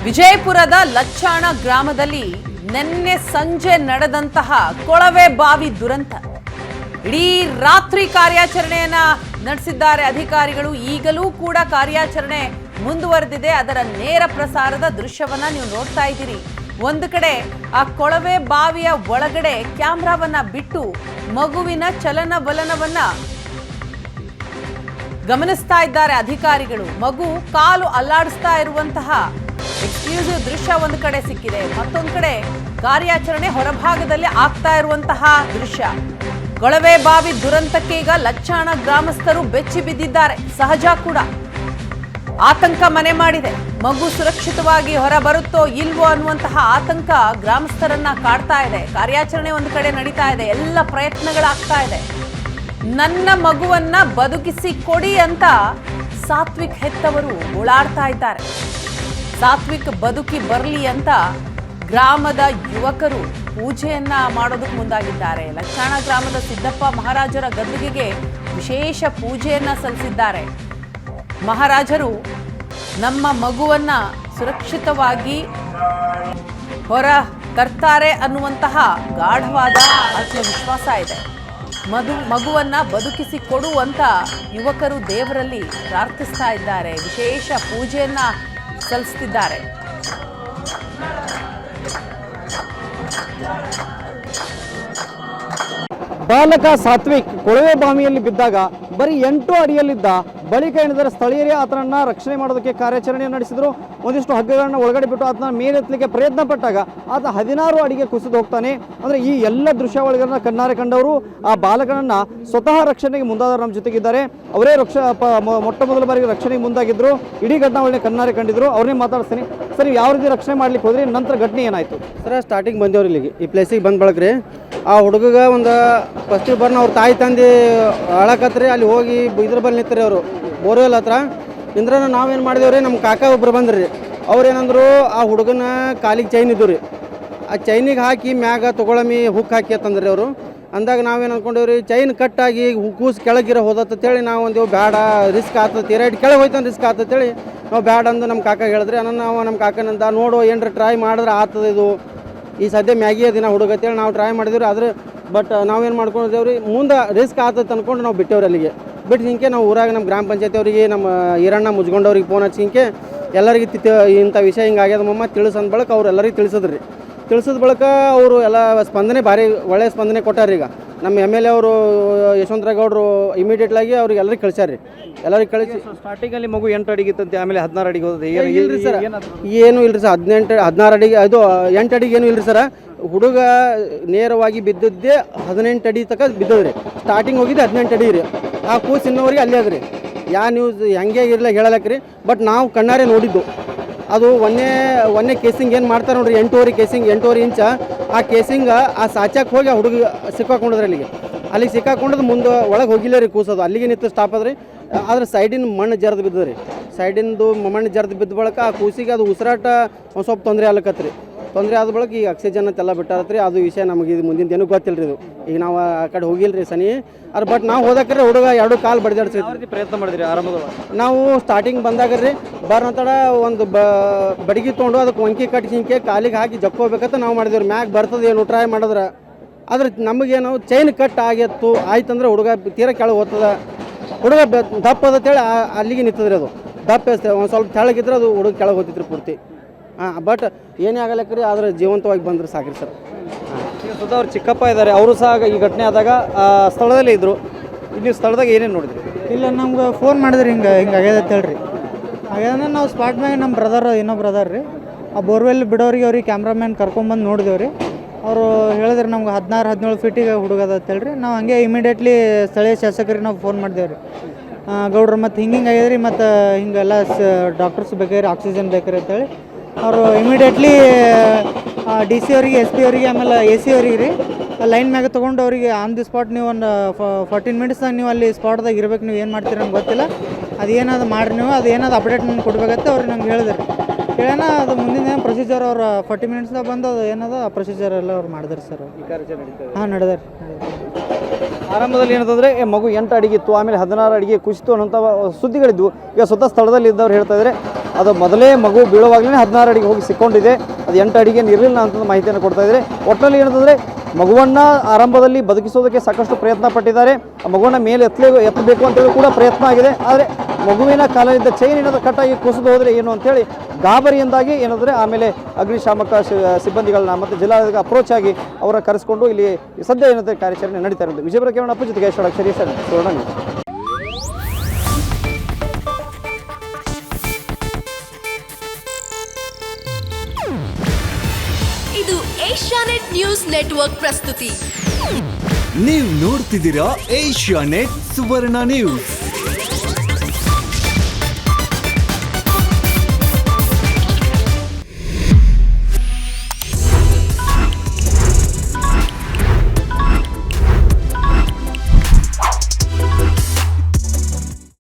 ವಿಜಯಪುರದ ಲಚ್ಚಾಣ ಗ್ರಾಮದಲ್ಲಿ ನಿನ್ನೆ ಸಂಜೆ ನಡೆದಂತಹ ಕೊಳವೆ ಬಾವಿ ದುರಂತ. ಇಡೀ ರಾತ್ರಿ ಕಾರ್ಯಾಚರಣೆಯನ್ನ ನಡೆಸಿದ್ದಾರೆ ಅಧಿಕಾರಿಗಳು. ಈಗಲೂ ಕೂಡ ಕಾರ್ಯಾಚರಣೆ ಮುಂದುವರೆದಿದೆ. ಅದರ ನೇರ ಪ್ರಸಾರದ ದೃಶ್ಯವನ್ನ ನೀವು ನೋಡ್ತಾ ಇದ್ದೀರಿ. ಒಂದು ಕಡೆ ಆ ಕೊಳವೆ ಬಾವಿಯ ಒಳಗಡೆ ಕ್ಯಾಮ್ರಾವನ್ನ ಬಿಟ್ಟು ಮಗುವಿನ ಚಲನವಲನವನ್ನ ಗಮನಿಸ್ತಾ ಇದ್ದಾರೆ ಅಧಿಕಾರಿಗಳು. ಮಗು ಕಾಲು ಅಲ್ಲಾಡಿಸ್ತಾ ಇರುವಂತಹ ಎಕ್ಸ್ಕ್ಲೂಸಿವ್ ದೃಶ್ಯ ಒಂದು ಕಡೆ ಸಿಕ್ಕಿದೆ. ಮತ್ತೊಂದು ಕಡೆ ಕಾರ್ಯಾಚರಣೆ ಹೊರಭಾಗದಲ್ಲಿ ಆಗ್ತಾ ಇರುವಂತಹ ದೃಶ್ಯ. ಕೊಳವೆ ಬಾವಿ ದುರಂತಕ್ಕೆ ಈಗ ಲಚ್ಚಾಣ ಗ್ರಾಮಸ್ಥರು ಬೆಚ್ಚಿ ಬಿದ್ದಿದ್ದಾರೆ. ಸಹಜ ಕೂಡ ಆತಂಕ ಮನೆ ಮಾಡಿದೆ. ಮಗು ಸುರಕ್ಷಿತವಾಗಿ ಹೊರ ಬರುತ್ತೋ ಇಲ್ವೋ ಅನ್ನುವಂತಹ ಆತಂಕ ಗ್ರಾಮಸ್ಥರನ್ನ ಕಾಡ್ತಾ ಇದೆ. ಕಾರ್ಯಾಚರಣೆ ಒಂದು ಕಡೆ ನಡೀತಾ ಇದೆ, ಎಲ್ಲ ಪ್ರಯತ್ನಗಳಾಗ್ತಾ ಇದೆ. ನನ್ನ ಮಗುವನ್ನ ಬದುಕಿಸಿ ಕೊಡಿ ಅಂತ ಸಾತ್ವಿಕ್ ಹೆತ್ತವರು ಓಡಾಡ್ತಾ ಇದ್ದಾರೆ. ಸಾತ್ವಿಕ್ ಬದುಕಿ ಬರಲಿ ಅಂತ ಗ್ರಾಮದ ಯುವಕರು ಪೂಜೆಯನ್ನ ಮಾಡೋದಕ್ಕೆ ಮುಂದಾಗಿದ್ದಾರೆ. ಲಚ್ಚಾಣ ಗ್ರಾಮದ ಸಿದ್ದಪ್ಪ ಮಹಾರಾಜರ ಗದ್ದುಗೆಗೆ ವಿಶೇಷ ಪೂಜೆಯನ್ನ ಸಲ್ಲಿಸಿದ್ದಾರೆ. ಮಹಾರಾಜರು ನಮ್ಮ ಮಗುವನ್ನ ಸುರಕ್ಷಿತವಾಗಿ ಹೊರ ತರ್ತಾರೆ ಅನ್ನುವಂತಹ ಗಾಢವಾದ ಆತ್ಮವಿಶ್ವಾಸ ಇದೆ. ಮಗುವನ್ನ ಬದುಕಿಸಿ ಕೊಡುವಂತ ಯುವಕರು ದೇವರಲ್ಲಿ ಪ್ರಾರ್ಥಿಸ್ತಾ ಇದ್ದಾರೆ. ವಿಶೇಷ ಪೂಜೆಯನ್ನ ಸಲ್ಲಿಸುತ್ತಿದ್ದಾರೆ. ಬಾಲಕ ಸಾತ್ವಿಕ್ ಕೊಳವೆ ಬಾವಿಯಲ್ಲಿ ಬಿದ್ದಾಗ ಬರೀ 8 ಅಡಿಯಲ್ಲಿದ್ದ. ಬಳಿಕ ಏನಿದ್ದಾರೆ ಸ್ಥಳೀಯರೇ ಆತನನ್ನ ರಕ್ಷಣೆ ಮಾಡೋದಕ್ಕೆ ಕಾರ್ಯಾಚರಣೆ ನಡೆಸಿದ್ರು. ಒಂದಿಷ್ಟು ಹಗ್ಗಗಳನ್ನ ಒಳಗಡೆ ಬಿಟ್ಟು ಆತನ ಮೇಲೆತ್ತಲಿಕ್ಕೆ ಪ್ರಯತ್ನ ಪಟ್ಟಾಗ ಆತ 16 ಅಡಿಗೆ ಕುಸಿದು ಹೋಗ್ತಾನೆ. ಅಂದರೆ ಈ ಎಲ್ಲ ದೃಶ್ಯಾವಳಿಗಳನ್ನ ಕಣ್ಣಾರೆ ಕಂಡವರು ಆ ಬಾಲಕನನ್ನ ಸ್ವತಃ ರಕ್ಷಣೆಗೆ ಮುಂದಾದವರು ನಮ್ಮ ಜೊತೆಗಿದ್ದಾರೆ. ಅವರೇ ಮೊಟ್ಟ ಮೊದಲ ಬಾರಿಗೆ ರಕ್ಷಣೆಗೆ ಮುಂದಾಗಿದ್ರು. ಇಡೀ ಘಟನಾವಳಿನ ಕಣ್ಣಾರೆ ಕಂಡಿದ್ರು. ಅವ್ರನ್ನೇ ಮಾತಾಡ್ತೀನಿ. ಸರ್, ಯಾವ ರೀತಿ ರಕ್ಷಣೆ ಮಾಡ್ಲಿಕ್ಕೆ ಹೋದ್ರಿ? ನಂತರ ಘಟನೆ ಏನಾಯ್ತು? ಸರ್, ಸ್ಟಾರ್ಟಿಂಗ್ ಬಂದೇವ್ರಿ ಇಲ್ಲಿಗೆ, ಈ ಪ್ಲೇಸಿಗೆ ಬಂದು ಬಳಕ್ರಿ. ಆ ಹುಡುಗಗ ಒಂದು ಫಸ್ಟಿಗೆ ಬರ್ನ ಅವ್ರ ತಾಯಿ ತಂದೆ ಅಳಕತ್ರಿ. ಅಲ್ಲಿ ಹೋಗಿ ಇದ್ರ ಬಲ್ಲಿ ನಿಂತ್ರಿ ಅವರು ಬೋರ್ವೆಲ್ ಹತ್ರ ನಿಂದ್ರ. ನಾವೇನು ಮಾಡಿದೇವ್ರಿ, ನಮ್ಮ ಕಾಕ ಒಬ್ರು ಬಂದ್ರಿ. ಅವ್ರು ಏನಂದ್ರು, ಆ ಹುಡುಗನ ಕಾಲಿಗೆ ಚೈನ್ ಇದ್ದು ರೀ, ಆ ಚೈನಿಗೆ ಹಾಕಿ ಮ್ಯಾಗ ತೊಗೊಳಮಿ ಹುಕ್ ಹಾಕಿ ಅಂತಂದ್ರಿ ಅವರು. ಅಂದಾಗ ನಾವೇನು ಅಂದ್ಕೊಂಡೇವ್ರಿ, ಚೈನ್ ಕಟ್ಟಾಗಿ ಕೂಸು ಕೆಳಗಿರೋ ಹೋದತ್ತೇಳಿ ನಾವು ಒಂದೇವು ಬೇಡ, ರಿಸ್ಕ್ ಆಗ್ತದೆ, ರೈಟ್ ಕೆಳಗೆ ಹೋಯ್ತು ರಿಸ್ಕ್ ಆಗ್ತತೇಳಿ ನಾವು ಬ್ಯಾಡ ಅಂದು ನಮ್ಮ ಕಾಕ ಹೇಳಿದ್ರಿ. ನಾವು ನಮ್ಮ ಕಾಕನಂದ ನೋಡು ಏನರ ಟ್ರೈ ಮಾಡಿದ್ರೆ ಆಗ್ತದೆ, ಇದು ಈ ಸದ್ಯ ಮ್ಯಾಗಿ ದಿನ ಹುಡುಗತ್ತೇಳಿ ನಾವು ಟ್ರೈ ಮಾಡಿದ್ವಿ. ಆದ್ರೆ ಬಟ್ ನಾವೇನು ಮಾಡ್ಕೊಂಡಿದ್ದೇವ್ರಿ, ಮುಂದೆ ರಿಸ್ಕ್ ಆಗ್ತದೆ ಅಂದ್ಕೊಂಡು ನಾವು ಬಿಟ್ಟೇವ್ರಿ. ಅಲ್ಲಿಗೆ ಬಿಟ್ಟು ಹಿಂಗೆ ನಾವು ಊರಾಗ ನಮ್ಮ ಗ್ರಾಮ ಪಂಚಾಯತಿ ಅವರಿಗೆ, ನಮ್ಮ ಈರಣ್ಣ ಮುಜ್ಗೊಂಡವ್ರಿಗೆ ಫೋನ್ ಹಚ್ಚಿ ಹಿಂಗೆ ಎಲ್ಲರಿಗೆ ಇಂಥ ವಿಷಯ ಹಿಂಗೆ ಆಗ್ಯದ ಮಮ್ಮ ತಿಳಿಸಂದ ಬಳಕ ಅವ್ರು ಎಲ್ಲರಿಗೆ ತಿಳಿಸಿದ್ರಿ. ತಿಳಿಸಿದ ಬಳಿಕ ಅವರು ಎಲ್ಲ ಸ್ಪಂದನೆ ಭಾರಿ ಒಳ್ಳೆಯ ಸ್ಪಂದನೆ ಕೊಟ್ಟಾರ. ಈಗ ನಮ್ಮ MLA ಅವರು ಯಶವಂತರಾಗೌಡರು ಇಮಿಡಿಯೇಟ್ಲಾಗಿ ಅವ್ರಿಗೆ ಎಲ್ಲರಿಗೆ ಕಳಿಸ್ಯಾರ. ಎಲ್ಲರಿಗೆ ಕಳಿಸಿ ಸ್ಟಾರ್ಟಿಂಗಲ್ಲಿ ಮಗು 8 ಅಡಿಗಿತ್ತಂತೆ, ಆಮೇಲೆ 16 ಅಡಿಗೆ ಹೋದ. ಇಲ್ರಿ ಸರ್, ಏನೂ ಇಲ್ರಿ ಸರ್. 16 ಅಡಿಗೆ ಇದು 8 ಅಡಿಗೆ ಏನೂ ಇಲ್ರಿ ಸರ್. ಹುಡುಗ ನೇರವಾಗಿ ಬಿದ್ದದ್ದೇ 18 ಅಡಿ ತನಕ ಬಿದ್ದದ್ರಿ. ಸ್ಟಾರ್ಟಿಂಗ್ ಹೋಗಿದ್ದೆ 18 ಅಡಿ ರೀ. ಆ ಕೂಸು ಇನ್ನೋವರೆಗೆ ಅಲ್ಲೇ ಅದ್ರಿ. ಯಾ ನ್ಯೂಸ್ ಹೆಂಗೆ ಇರಲ್ಲ ಹೇಳಲಕ್ರಿ. ಬಟ್ ನಾವು ಕಣ್ಣಾರೆ ನೋಡಿದ್ದು ಅದು ಒಂದೇ ಕೇಸಿಂಗ್ ಏನು ಮಾಡ್ತಾರೆ ನೋಡ್ರಿ, 8.5 ಕೇಸಿಂಗ್, 8.5 ಇಂಚ. ಆ ಕೇಸಿಂಗ್ ಆ ಸಾಚಕ್ಕೆ ಹೋಗಿ ಆ ಹುಡುಗ ಸಿಕ್ಕಾಕೊಂಡ್ರಿ. ಅಲ್ಲಿಗೆ ಸಿಕ್ಕಾಕೊಂಡದ್ದು ಮುಂದೆ ಒಳಗೆ ಹೋಗಿಲ್ಲ ರೀ ಕೂಸೋದು. ಅಲ್ಲಿಗೆ ನಿಂತು ಸ್ಟಾಪ್ ಅದ್ರಿ. ಆದ್ರೆ ಸೈಡಿನ ಮಣ್ಣು ಜರ್ದು ಬಿದ್ದದ್ರಿ. ಸೈಡಿಂದು ಮಣ್ಣು ಜರ್ದು ಬಿದ್ದ ಬಳಕ ಆ ಕೂಸಿಗೆ ಅದು ಉಸಿರಾಟ ಒಂದು ಸ್ವಲ್ಪ ತೊಂದರೆ ಆಗ್ಲಕತ್ರಿ. ತೊಂದರೆ ಆದ ಬಳಕ ಈಗ ಆಕ್ಸಿಜನ್ ಅಂತೆಲ್ಲ ಬಿಟ್ಟಾರತ್ರಿ. ಅದು ವಿಷಯ ನಮಗೆ ಇದು ಮುಂದಿನ ಏನೂ ಗೊತ್ತಿಲ್ಲ ರೀ. ಇದು ಈಗ ನಾವು ಆ ಕಡೆ ಹೋಗಿಲ್ರಿ ಸನಿ. ಅದು ಬಟ್ ನಾವು ಹೋದಕ್ರೆ ಹುಡುಗ 2 ಕಾಲು ಬಡಿದಾಡ್ಸಿ ಪ್ರಯತ್ನ ಮಾಡಿದ್ರಿ ಆರಂಭದ? ನಾವು ಸ್ಟಾರ್ಟಿಂಗ್ ಬಂದಾಗ ರೀ ಬರ್ನಂತಡ ಒಂದು ಬಡಿಗೆ ತೊಗೊಂಡು ಅದಕ್ಕೆ ಒಂಕಿ ಕಟ್ಟಿ ಹಿಂಗೆ ಕಾಲಿಗೆ ಹಾಕಿ ಜಕ್ಕೋಬೇಕಂತ ನಾವು ಮಾಡಿದೇವ್ರಿ. ಮ್ಯಾಗ ಬರ್ತದೇನು ಟ್ರೈ ಮಾಡಿದ್ರೆ. ಆದ್ರೆ ನಮಗೇನು ಚೈನ್ ಕಟ್ ಆಗಿತ್ತು ಆಯ್ತಂದ್ರೆ ಹುಡುಗ ತೀರ ಕೆಳಗೆ ಹೋಗ್ತದ. ಹುಡುಗ ದಪ್ಪ ಅದಂತೇಳಿ ಅಲ್ಲಿಗೆ ನಿಂತದ್ರಿ. ಅದು ದಪ್ಪ ಒಂದು ಸ್ವಲ್ಪ ತೆಳಗಿದ್ರೆ ಅದು ಹುಡುಗ ಕೆಳಗೆ ಹೋಗ್ತಿದ್ರಿ ಪೂರ್ತಿ. ಬಟ್ ಏನೇ ಆಗಲಕ್ರಿ, ಆದ್ರೆ ಜೀವಂತವಾಗಿ ಬಂದ್ರೆ ಸಾಕ್ರಿ ಸರ್. ಈಗ ಸುಧಾ ಅವ್ರು ಚಿಕ್ಕಪ್ಪ ಇದ್ದಾರೆ, ಅವರು ಸಹ ಈ ಘಟನೆ ಆದಾಗ ಸ್ಥಳದಲ್ಲೇ ಇದ್ದರು. ನೀವು ಸ್ಥಳದಾಗ ಏನೇನು ನೋಡಿದ್ರಿ? ಇಲ್ಲ, ನಮ್ಗೆ ಫೋನ್ ಮಾಡಿದ್ರಿ, ಹಿಂಗೆ ಆಗ್ಯದ ಅಂತ ಹೇಳ್ರಿ. ಆಗ್ಯದಂದ್ರೆ ನಾವು ಸ್ಪಾಟ್ ಮ್ಯಾಗ ನಮ್ಮ ಇನ್ನೊಬ್ಬ ಬ್ರದರ್ ರೀ, ಆ ಬೋರ್ವೆಲ್ ಬಿಡೋರಿಗೆ ಅವ್ರಿಗೆ ಕ್ಯಾಮ್ರಾಮ್ಯಾನ್ ಕರ್ಕೊಂಬಂದು ನೋಡಿದೇವ್ರಿ. ಅವರು ಹೇಳಿದ್ರೆ ನಮ್ಗೆ 16-17 ಫೀಟಿಗೆ ಹುಡುಗದ ಅಂತ ಹೇಳ್ರಿ. ನಾವು ಹಂಗೆ ಇಮಿಡಿಯೇಟ್ಲಿ ಸ್ಥಳೀಯ ಶಾಸಕರಿಗೆ ನಾವು ಫೋನ್ ಮಾಡಿದೇವ್ರಿ. ಗೌಡ್ರು ಮತ್ತು ಹಿಂಗೆ ಆಗ್ಯದ್ರಿ, ಮತ್ತು ಹಿಂಗೆಲ್ಲ ಡಾಕ್ಟರ್ಸ್ ಬೇಕಾರಿ, ಆಕ್ಸಿಜನ್ ಬೇಕಾರಿ ಅಂತೇಳಿ ಅವರು ಇಮಿಡಿಯೇಟ್ಲಿ DC ಅವರಿಗೆ, SP ಅವರಿಗೆ, ಆಮೇಲೆ AC ಅವ್ರಿಗೆ ರೀ ಲೈನ್ ಮ್ಯಾಗ ತೊಗೊಂಡು ಅವರಿಗೆ ಆನ್ ದಿ ಸ್ಪಾಟ್ ನೀವು ಒಂದು 14 ಮಿನಿಟ್ಸ್ದಾಗ ನೀವು ಅಲ್ಲಿ ಸ್ಪಾಟ್ದಾಗ ಇರ್ಬೇಕು. ನೀವು ಏನು ಮಾಡ್ತೀರಿ ನಮ್ಗೆ ಗೊತ್ತಿಲ್ಲ, ಅದು ಏನಾದ್ರು ಮಾಡಿರಿ, ನೀವು ಅದು ಏನಾದ್ರು ಅಪ್ಡೇಟ್ ನಮ್ಗೆ ಕೊಡ್ಬೇಕಂತ ಅವ್ರಿಗೆ ನಂಗೆ ಹೇಳಿದ್ರಿ. ಹೇಳೋಣ ಅದು ಮುಂದಿನ ಏನು ಪ್ರೊಸೀಜರ್ ಅವ್ರು 40 ಮಿನಿಟ್ಸ್ದಾಗ ಬಂದು ಅದು ಏನದ ಆ ಪ್ರೊಸೀಜರ್ ಎಲ್ಲ ಅವ್ರು ಮಾಡಿದ್ರಿ ಸರ್. ಹಾಂ, ನಡೆದಾರೆ. ಆರಂಭದಲ್ಲಿ ಏನಂತಂದರೆ ಮಗು 8 ಅಡಿಗೆ ಇತ್ತು, ಆಮೇಲೆ 16 ಅಡಿಗೆ ಕುಸಿತು ಅನ್ನೋಂಥ ಸುದ್ದಿಗಳಿದ್ವು. ಈಗ ಸ್ವತಃ ಸ್ಥಳದಲ್ಲಿ ಇದ್ದವ್ರು ಹೇಳ್ತಾ ಇದ್ದಾರೆ ಅದು ಮೊದಲೇ ಮಗು ಬೀಳುವಾಗಲೇ 16 ಅಡಿಗೆ ಹೋಗಿ ಸಿಕ್ಕೊಂಡಿದೆ. ಅದು 8 ಅಡಿಗೆ ಇರಲಿಲ್ಲ ಅಂತ ಮಾಹಿತಿಯನ್ನು ಕೊಡ್ತಾ ಇದ್ದಾರೆ. ಒಟ್ಟಿನಲ್ಲಿ ಏನಂತಂದರೆ ಮಗುವನ್ನು ಆರಂಭದಲ್ಲಿ ಬದುಕಿಸೋದಕ್ಕೆ ಸಾಕಷ್ಟು ಪ್ರಯತ್ನ ಪಟ್ಟಿದ್ದಾರೆ. ಆ ಮಗುವನ್ನು ಮೇಲೆ ಎತ್ತಬೇಕು ಅಂತೇಳಿ ಕೂಡ ಪ್ರಯತ್ನ ಆಗಿದೆ. ಆದರೆ ಮಗುವಿನ ಕಾಲದಿಂದ ಚೈನ್ ಏನಾದರೂ ಕಟ್ಟಾಗಿ ಕುಸಿದು ಹೋದರೆ ಏನು ಅಂತೇಳಿ ಗಾಬರಿಯಿಂದಾಗಿ ಏನಂದರೆ ಆಮೇಲೆ ಅಗ್ನಿಶಾಮಕ ಸಿಬ್ಬಂದಿಗಳನ್ನ ಮತ್ತು ಜಿಲ್ಲಾಡಳಿತ ಅಪ್ರೋಚ್ ಆಗಿ ಅವರ ಕರೆಸಿಕೊಂಡು ಇಲ್ಲಿ ಸದ್ಯ ಏನಂದರೆ ಕಾರ್ಯಾಚರಣೆ ನಡೀತಾ ಇರೋದು. ವಿಜಯಪುರ ಕೇವಣಪ್ಪ ಜೊತೆಗೆ ಷಡಕ್ಷರಿ ಸುವರ್ಣ ನ್ಯೂಸ್. ಇದು ಏಷ್ಯಾನೆಟ್ ನ್ಯೂಸ್ ನೆಟ್ವರ್ಕ್ ಪ್ರಸ್ತುತಿ. ನೀವು ನೋಡ್ತಿದ್ದೀರಾ ಏಷ್ಯಾನೆಟ್ ಸುವರ್ಣ ನ್ಯೂಸ್.